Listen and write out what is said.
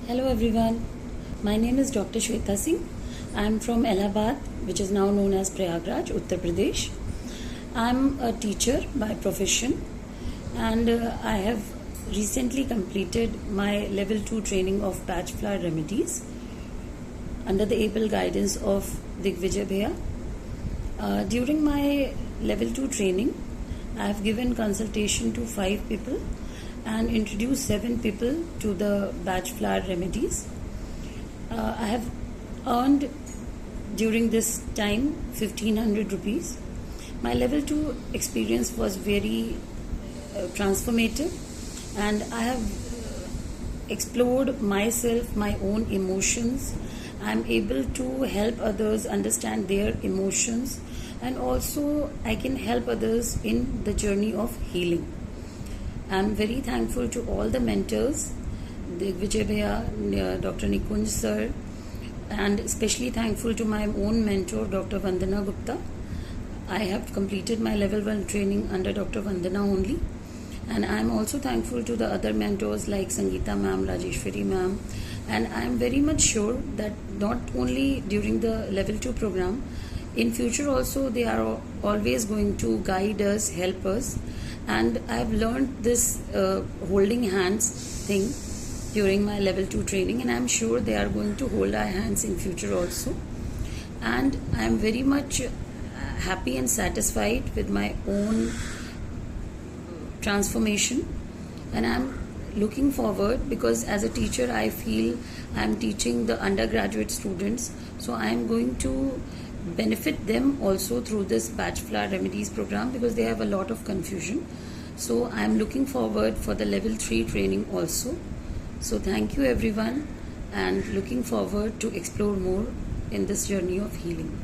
Hello everyone, my name is Dr. Shweta Singh. I am from Allahabad, which is now known as Prayagraj, Uttar Pradesh. I am a teacher by profession and I have recently completed my level 2 training of Bach Flower Remedies under the able guidance of Digvijay Bhaiya. During my level 2 training, I have given consultation to 5 people and introduced 7 people to the Bach Flower Remedies. I have earned during this time 1500 rupees. My level 2 experience was very transformative, and I have explored myself, my own emotions. I am able to help others understand their emotions, and also I can help others in the journey of healing. I am very thankful to all the mentors, Digvijay Bhaiya, Dr. Nikunj sir, and especially thankful to my own mentor, Dr. Vandana Gupta. I have completed my level 1 training under Dr. Vandana only, and I am also thankful to the other mentors like Sangeeta ma'am, Rajeshwari ma'am, and I am very much sure that not only during the level 2 program, in future also they are always going to guide us, help us, and I have learned this holding hands thing during my level 2 training, and I am sure they are going to hold our hands in future also. And I am very much happy and satisfied with my own transformation, and I am looking forward, because as a teacher I feel I am teaching the undergraduate students, so I am going to benefit them also through this Bach Flower Remedies program, because they have a lot of confusion. So I am looking forward for the level 3 training also. So thank you everyone, and looking forward to explore more in this journey of healing.